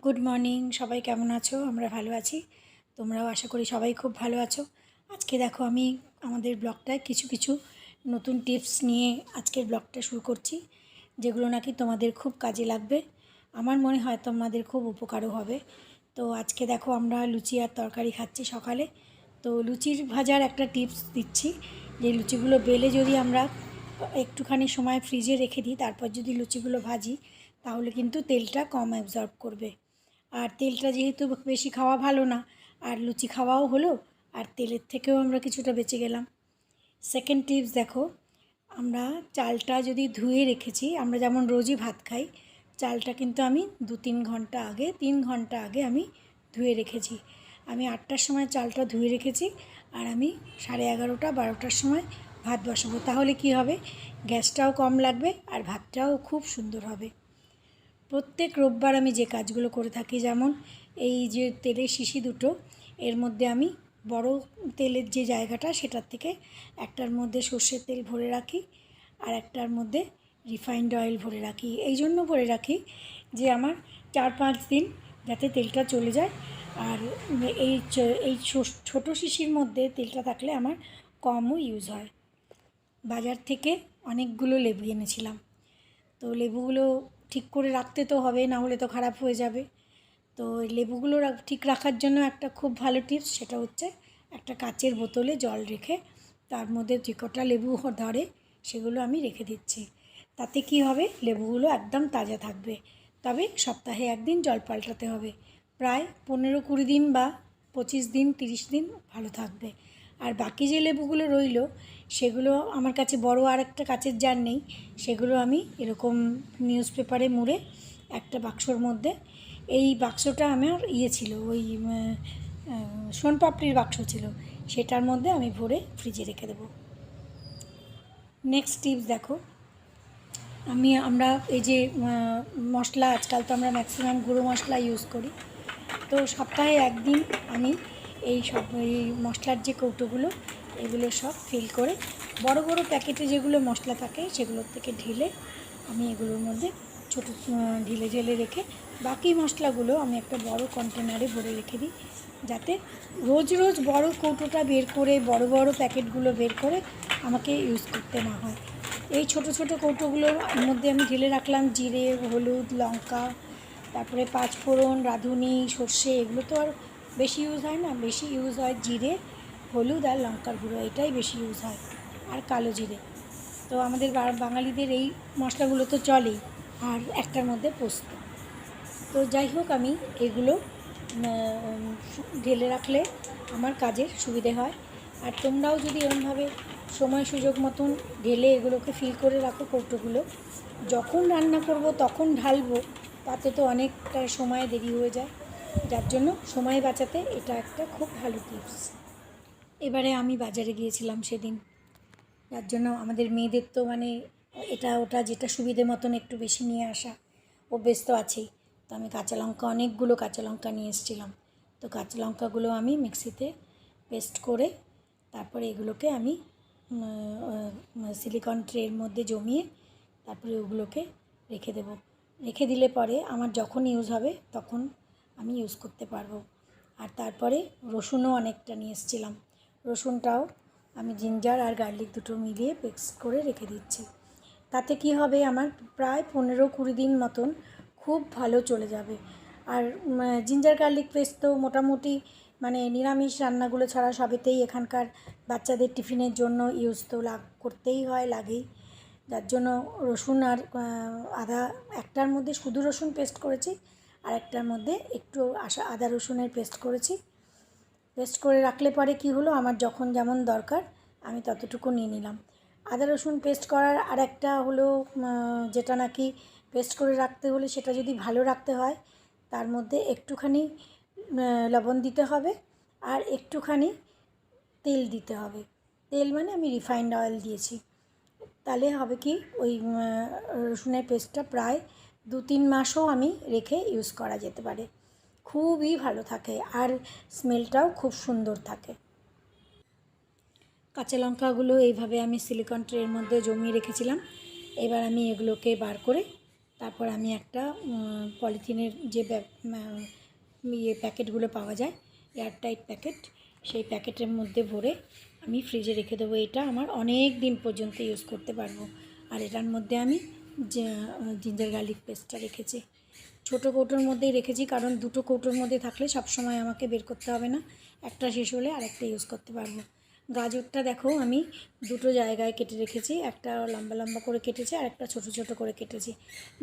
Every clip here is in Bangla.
গুড মর্নিং, সবাই কেমন আছো? আমরা ভালো আছি, তোমরাও আশা করি সবাই খুব ভালো আছো। আজকে দেখো আমি আমাদের ব্লগটায় কিছু কিছু নতুন টিপস নিয়ে আজকের ব্লগটা শুরু করছি, যেগুলো নাকি তোমাদের খুব কাজে লাগবে। আমার মনে হয় তোমাদের খুব উপকারও হবে। তো আজকে দেখো আমরা লুচি আর তরকারি খাচ্ছি সকালে। তো লুচির ভাজার একটা টিপস দিচ্ছি, যে লুচিগুলো বেলে যদি আমরা একটুখানি সময় ফ্রিজে রেখে দিই, তারপর যদি লুচিগুলো ভাজি, তাহলে কিন্তু তেলটা কম অ্যাবজর্ব করবে। আর তেলটা যেহেতু বেশি খাওয়া ভালো না, আর লুচি খাওয়াও হলো, আর তেলের থেকেও আমরা কিছুটা বেঁচে গেলাম। সেকেন্ড টিপস দেখো, আমরা চালটা যদি ধুয়ে রেখেছি, আমরা যেমন রোজই ভাত খাই, চালটা কিন্তু আমি 3 ঘন্টা আগে আমি ধুয়ে রেখেছি। আমি 8টার সময় চালটা ধুয়ে রেখেছি, আর আমি 11:30 12টার সময় ভাত বসাবো। তাহলে কি হবে, গ্যাসটাও কম লাগবে আর ভাতটাও খুব সুন্দর হবে। প্রত্যেক রোববার আমি যে কাজগুলো করে থাকি, যেমন এই যে তেলের শিশি দুটো, এর মধ্যে আমি বড় তেলের যে জায়গাটা, সেটার থেকে একটার মধ্যে সর্ষের তেল ভরে রাখি, আর একটার মধ্যে রিফাইন্ড অয়েল ভরে রাখি। এই জন্য ভরে রাখি যে আমার 4-5 দিন যাতে তেলটা চলে যায়। আর এই ছোটো শিশির মধ্যে তেলটা থাকলে আমার কমও ইউজ হয়। বাজার থেকে অনেকগুলো লেবু এনেছিলাম, তো লেবুগুলো ঠিক করে রাখতে তো হবে, না হলে তো খারাপ হয়ে যাবে। তো লেবুগুলো ঠিক রাখার জন্য একটা খুব ভালো টিপস, সেটা হচ্ছে একটা কাচের বোতলে জল রেখে তার মধ্যে যে কটা লেবু ধরে সেগুলো আমি রেখে দিচ্ছি। তাতে কি হবে, লেবুগুলো একদম তাজা থাকবে। তবে সপ্তাহে একদিন জল পাল্টাতে হবে। প্রায় 15-20 দিন বা 25 দিন 30 দিন ভালো থাকবে। আর বাকি যে লেবুগুলো রইল, সেগুলো আমার কাছে বড় আর একটা কাচের জার নেই, সেগুলো আমি এরকম নিউজ পেপারে মুড়ে একটা বাক্সর মধ্যে, এই বাক্সটা আমার ছিল ওই সোনপাপড়ির বাক্স ছিল, সেটার মধ্যে আমি ভরে ফ্রিজে রেখে দেবো। নেক্সট টিপস দেখো, আমরা এই যে মশলা, আজকাল তো আমরা ম্যাক্সিমাম গুঁড়ো মশলা ইউজ করি। তো সপ্তাহে একদিন আমি এই মশলার যে কৌটোগুলো, এগুলো সব ফিল করে বড় বড় প্যাকেটে যেগুলো মশলা থাকে সেগুলোর থেকে ঢেলে আমি এগুলোর মধ্যে ছোটো ঢেলে ঢেলে রেখে বাকি মশলাগুলো আমি একটা বড় কন্টেনারে ভরে রেখে দিই, যাতে রোজ রোজ বড় কৌটোটা বের করে বড় বড় প্যাকেটগুলো বের করে আমাকে ইউজ করতে না হয়। এই ছোট ছোট কৌটোগুলোর মধ্যে আমি ঢেলে রাখলাম জিরে, হলুদ, লঙ্কা, তারপরে পাঁচফোড়ন, রাঁধুনি, সর্ষে, এগুলো তো আর বেশি ইউজ হয় না। বেশি ইউজ হয় জিরে, হলুদ আর লঙ্কার গুঁড়ো, এটাই বেশি ইউজ হয়, আর কালো জিরে। তো আমাদের বাঙালিদের এই মশলাগুলো তো চলেই। আর একটার মধ্যে পোস্ত। তো যাই হোক, আমি এগুলো ঢেলে রাখলে আমার কাজের সুবিধে হয়। আর তোমরাও যদি এরকমভাবে সময় সুযোগ মতন ঢেলে এগুলোকে ফিল করে রাখো কৌটোগুলো, যখন রান্না করব তখন ঢালবো, তাতে তো অনেকটা সময় দেরি হয়ে যায়। যার জন্য সময় বাঁচাতে এটা একটা খুব ভালো টিপস। এবারে আমি বাজারে গিয়েছিলাম সেদিন, যার জন্য আমাদের মেয়েদের তো মানে এটা ওটা যেটা সুবিধে মতন একটু বেশি নিয়ে আসা অভ্যেস তো আছেই। তো আমি অনেকগুলো কাঁচা লঙ্কা নিয়ে এসেছিলাম। তো কাঁচা লঙ্কাগুলো আমি মিক্সিতে পেস্ট করে তারপরে এগুলোকে আমি সিলিকন ট্রের মধ্যে জমিয়ে তারপরে ওগুলোকে রেখে দেব। রেখে দিলে পরে আমার যখন ইউজ হবে তখন আমি ইউজ করতে পারবো। আর তারপরে রসুনও অনেকটা নিয়ে এসেছিলাম, রসুনটাও আমি জিঞ্জার আর গার্লিক দুটো মিলিয়ে পেস্ট করে রেখে দিচ্ছি। তাতে কি হবে, আমার প্রায় 15-20 দিন মতন খুব ভালো চলে যাবে। আর জিঞ্জার গার্লিক পেস্ট তো মোটামুটি মানে নিরামিষ রান্নাগুলো ছাড়া সবেতেই এখানকার বাচ্চাদের টিফিনের জন্য ইউজ তো করতেই হয়, লাগেই। যার জন্য রসুন আর আদা, একটার মধ্যে শুধু রসুন পেস্ট করেছি, আর একটার মধ্যে একটু আদা রসুনের পেস্ট করেছি। পেস্ট করে রাখলে পরে কি হলো, আমার যখন যেমন দরকার আমি ততটুকু নিয়ে নিলাম। আদা রসুন পেস্ট করার আর একটা হলো, যেটা নাকি পেস্ট করে রাখতে হলে সেটা যদি ভালো রাখতে হয়, তার মধ্যে একটুখানি লবণ দিতে হবে আর একটুখানি তেল দিতে হবে। তেল মানে আমি রিফাইন্ড অয়েল দিয়েছি। তাহলে হবে কি, ওই রসুনের পেস্টটা প্রায় 2-3 মাসও আমি রেখে ইউজ করা যেতে পারে। খুবই ভালো থাকে আর স্মেলটাও খুব সুন্দর থাকে। কাঁচা লঙ্কাগুলো এইভাবে আমি সিলিকন ট্রের মধ্যে জমিয়ে রেখেছিলাম। এবার আমি এগুলোকে বার করে তারপর আমি একটা পলিথিনের যে প্যাকেটগুলো পাওয়া যায়, এয়ারটাইট প্যাকেট, সেই প্যাকেটের মধ্যে ভরে আমি ফ্রিজে রেখে দেবো। এটা আমার অনেক দিন পর্যন্ত ইউজ করতে পারবো। আর এটার মধ্যে আমি জিঞ্জার গার্লিক পেস্টটা রেখেছি, ছোটো কৌটোর মধ্যেই রেখেছি, কারণ দুটো কৌটোর মধ্যে থাকলে সব সময় আমাকে বের করতে হবে না, একটা শেষ হলে আরেকটা ইউজ করতে পারবো। গাজরটা দেখো আমি দুটো জায়গায় কেটে রেখেছি, একটা লম্বা লম্বা করে কেটেছি আর একটা ছোটো ছোটো করে কেটেছি।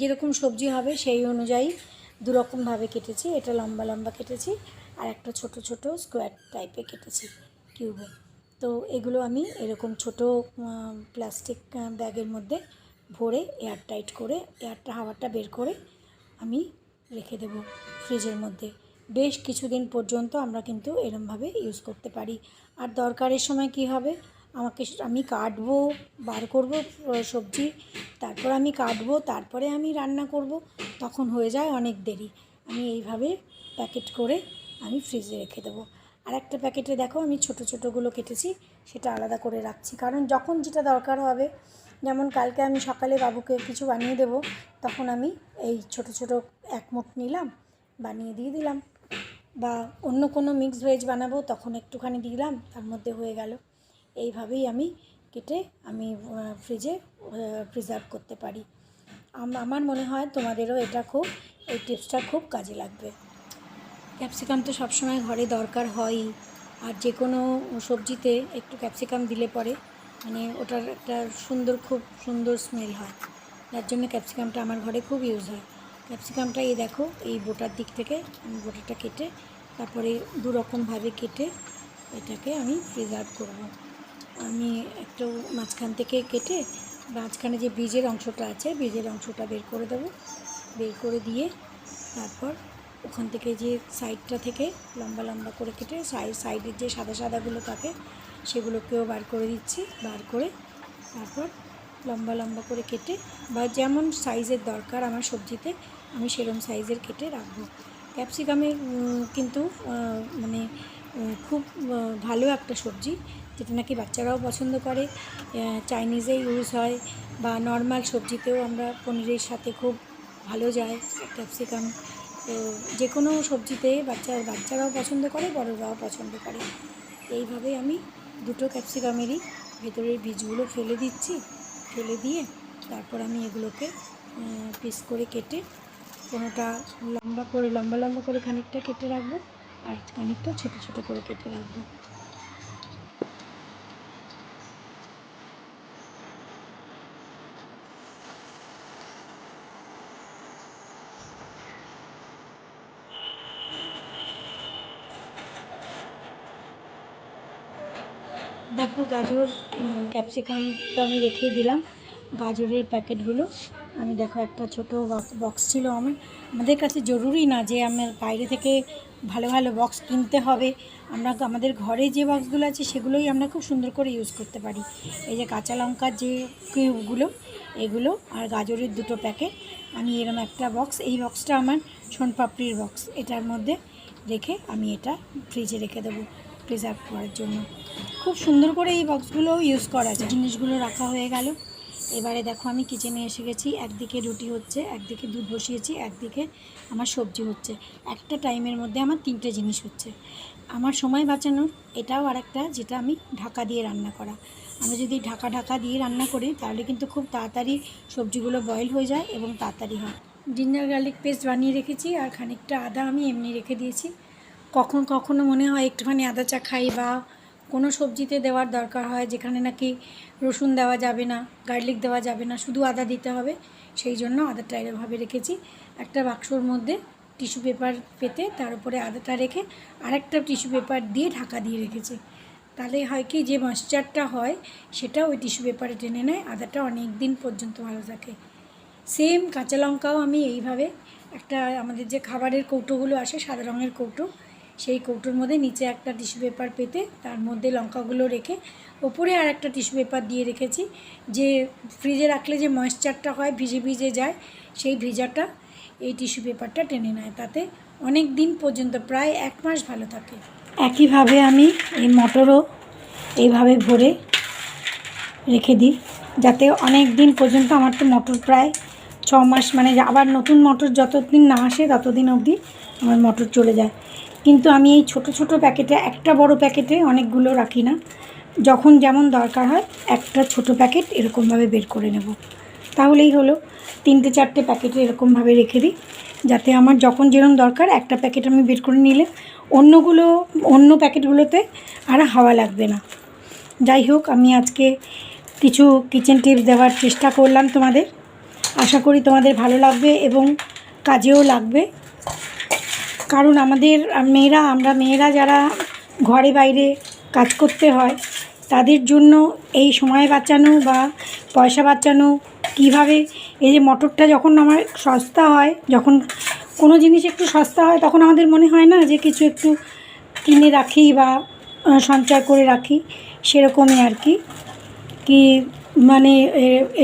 যেরকম সবজি হবে সেই অনুযায়ী দুরকমভাবে কেটেছি। এটা লম্বা লম্বা কেটেছি আর একটা ছোটো ছোটো স্কোয়ার টাইপে কেটেছি কিউবে। তো এগুলো আমি এরকম ছোটো প্লাস্টিক ব্যাগের মধ্যে ভরে এয়ারটাইট করে, এয়ারটা হাওয়াটা বের করে আমি রেখে দেব ফ্রিজের মধ্যে। বেশ কিছুদিন পর্যন্ত আমরা কিন্তু এরমভাবে ইউজ করতে পারি। আর দরকারের সময় কি হবে, আমি কাটবো, বার করব সবজি, তারপর আমি কাটবো, তারপরে আমি রান্না করব, তখন হয়ে যায় অনেক দেরি। আমি এইভাবে প্যাকেট করে আমি ফ্রিজে রেখে দেবো। আর একটা প্যাকেটে দেখো আমি ছোটো ছোটোগুলো কেটেছি, সেটা আলাদা করে রাখছি, কারণ যখন যেটা দরকার হবে, যেমন কালকে আমি সকালে বাবুকে কিছু বানিয়ে দেবো, তখন আমি এই ছোটো ছোটো এক মুঠ নিলাম, বানিয়ে দিয়ে দিলাম। বা অন্য কোনো মিক্সড ভেজ বানাবো, তখন একটুখানি দিলাম, তার মধ্যে হয়ে গেল। এইভাবেই আমি কেটে আমি ফ্রিজে প্রিজার্ভ করতে পারি। আমার মনে হয় তোমাদেরও এই টিপসটা খুব কাজে লাগবে। ক্যাপসিকাম তো সবসময় ঘরে দরকার হয়ই, আর যে কোনো সবজিতে একটু ক্যাপসিকাম দিলে পরে মানে ওটার একটা খুব সুন্দর স্মেল হয়, যার জন্য ক্যাপসিকামটা আমার ঘরে খুব ইউজ হয়। ক্যাপসিকামটা এই দেখো এই বোটার দিক থেকে আমি বোটাটা কেটে তারপরে দুরকমভাবে কেটে এটাকে আমি প্রিজার্ভ করব। আমি একটু মাঝখান থেকে কেটে মাঝখানে যে বীজের অংশটা আছে, বীজের অংশটা বের করে দেবো, বের করে দিয়ে তারপর ওখান থেকে যে সাইডটা থেকে লম্বা লম্বা করে কেটে সাইডের যে সাদা সাদাগুলো থাকে সেগুলোকেও বার করে দিচ্ছি। বার করে তারপর লম্বা লম্বা করে কেটে বা যেমন সাইজের দরকার আমার সবজিতে আমি সেরকম সাইজের কেটে রাখবো। ক্যাপসিকামের কিন্তু মানে খুব ভালো একটা সবজি, যেটা নাকি বাচ্চারাও পছন্দ করে, চাইনিজে ইউজ হয় বা নর্মাল সবজিতেও আমরা পনিরের সাথে খুব ভালো যায় ক্যাপসিকাম। তো যে কোনো সবজিতে বাচ্চারাও পছন্দ করে, বড়রাও পছন্দ করে। এইভাবে আমি দুটো ক্যাপসিকামেরই ভেতরের বীজগুলো ফেলে দিচ্ছি, ফেলে দিয়ে তারপর আমি এগুলোকে পিস করে কেটে কোনোটা লম্বা লম্বা করে খানিকটা কেটে রাখবো আর খানিকটা ছোটো ছোটো করে কেটে রাখবো। দেখো গাজর ক্যাপসিকাম তো আমি রেখেই দিলাম। গাজরের প্যাকেটগুলো আমি দেখো একটা ছোটো বক্স ছিল আমাদের কাছে জরুরি না যে আমার বাইরে থেকে ভালো ভালো বক্স কিনতে হবে, আমাদের ঘরে যে বক্সগুলো আছে সেগুলোই আমরা খুব সুন্দর করে ইউজ করতে পারি। এই যে কাঁচা লঙ্কার যে কিউবগুলো এগুলো আর গাজরের দুটো প্যাকেট, আমি এরকম একটা বক্স, এই বক্সটা আমার সোনপাপড়ির বক্স, এটার মধ্যে রেখে আমি এটা ফ্রিজে রেখে দেবো প্রিজার্ভ করার জন্য। খুব সুন্দর করে এই বক্সগুলো ইউজ করা যায়। জিনিসগুলো রাখা হয়ে গেল। এবারে দেখো আমি কিচেনে এসে গেছি, একদিকে রুটি হচ্ছে, একদিকে দুধ বসিয়েছি, একদিকে আমার সবজি হচ্ছে। একটা টাইমের মধ্যে আমার 3টে জিনিস হচ্ছে। আমার সময় বাঁচানোর এটাও আরেকটা, যেটা আমি ঢাকা দিয়ে রান্না করা। আমরা যদি ঢাকা দিয়ে রান্না করি তাহলে কিন্তু খুব তাড়াতাড়ি সবজিগুলো বয়েল হয়ে যায় এবং তাড়াতাড়ি হয়। জিঞ্জার গার্লিক পেস্ট বানিয়ে রেখেছি আর খানিকটা আদা আমি এমনি রেখে দিয়েছি। কখনো মনে হয় একটুখানি আদা চা খাই বা কোনো সবজিতে দেওয়ার দরকার হয় যেখানে নাকি রসুন দেওয়া যাবে না, গার্লিক দেওয়া যাবে না, শুধু আদা দিতে হবে, সেই জন্য আদাটা এরভাবে রেখেছি। একটা বাক্সর মধ্যে টিস্যু পেপার পেতে তার উপরে আদাটা রেখে আরেকটা টিস্যু পেপার দিয়ে ঢাকা দিয়ে রেখেছি। তাহলে হয় কি, যে ময়েশ্চারটা হয় সেটা ওই টিস্যু পেপারে টেনে নেয়, আদাটা অনেক দিন পর্যন্ত ভালো থাকে। সেম কাঁচা লঙ্কাও আমি এইভাবে একটা আমাদের যে খাবারের কৌটোগুলো আসে সাদা রঙের কৌটো, সেই কৌটোর মধ্যে নিচে একটা টিস্যু পেপার পেতে তার মধ্যে লঙ্কাগুলো রেখে ওপরে আর একটা টিস্যু পেপার দিয়ে রেখেছি, যে ফ্রিজে রাখলে যে ময়েশ্চারটা হয় ভিজে যায়, সেই ভিজাটা এই টিস্যু পেপারটা টেনে নেয়, তাতে অনেক দিন পর্যন্ত প্রায় 1 মাস ভালো থাকে। একইভাবে আমি এই মটরও এইভাবে ভরে রেখে দিই, যাতে অনেক দিন পর্যন্ত, আমার তো মটর প্রায় মাস মানে আবার নতুন মোটর যতদিন না আসে ততদিন অবধি আমার মোটর চলে যায়। কিন্তু আমি এই ছোট ছোট প্যাকেটে, একটা বড় প্যাকেটে অনেকগুলো রাখি না, যখন যেমন দরকার হয় একটা ছোট প্যাকেট এরকমভাবে বের করে নেব। তাহলেই হলো, 3-4টে প্যাকেটে এরকমভাবে রেখে দিই, যাতে আমার যখন যেরকম দরকার একটা প্যাকেট আমি বের করে নিলে অন্য প্যাকেটগুলোতে আর হাওয়া লাগবে না। যাই হোক, আমি আজকে কিছু কিচেন টিপস দেওয়ার চেষ্টা করলাম তোমাদের। আশা করি তোমাদের ভালো লাগবে এবং কাজেও লাগবে। কারণ আমরা মেয়েরা যারা ঘরে বাইরে কাজ করতে হয়, তাদের জন্য এই সময় বাঁচানো বা পয়সা বাঁচানো কীভাবে, এই যে মোটরটা যখন আমার সস্তা হয়, যখন কোনো জিনিস একটু সস্তা হয় তখন আমাদের মনে হয় না যে কিছু একটু কিনে রাখি বা সঞ্চয় করে রাখি, সেরকমই আর কি মানে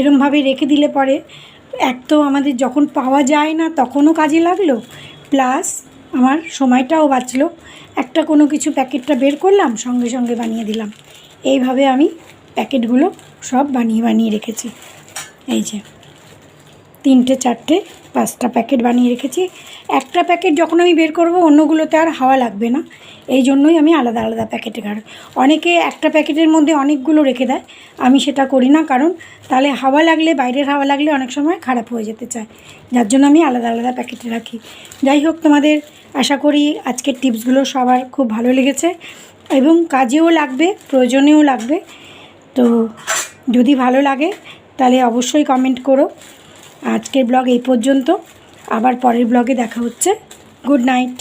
এরমভাবে রেখে দিলে পরে এক তো আমাদের যখন পাওয়া যায় না তখনও কাজে লাগলো, প্লাস আমার সময়টাও বাঁচলো। একটা কোনো কিছু প্যাকেটটা বের করলাম, সঙ্গে সঙ্গে বানিয়ে দিলাম। এইভাবে আমি প্যাকেটগুলো সব বানিয়ে রেখেছি। এই যে 3টে 4টে 5টা প্যাকেট বানিয়ে রেখেছি। একটা প্যাকেট যখন আমি বের করব অন্যগুলোতে আর হাওয়া লাগবে না, এই জন্যই আমি আলাদা আলাদা প্যাকেটে অনেকে একটা প্যাকেটের মধ্যে অনেকগুলো রেখে দেয়, আমি সেটা করি না, কারণ তাহলে হাওয়া লাগলে, বাইরের হাওয়া লাগলে অনেক সময় খারাপ হয়ে যেতে চায়, যার জন্য আমি আলাদা আলাদা প্যাকেটে রাখি। যাই হোক, তোমাদের আশা করি আজকের টিপসগুলো সবার খুব ভালো লেগেছে এবং কাজেও লাগবে, প্রয়োজনেও লাগবে। তো যদি ভালো লাগে তাহলে অবশ্যই কমেন্ট করো। আজকের ব্লগ এই পর্যন্ত, আবার পরের ব্লগে দেখা হচ্ছে। Good night.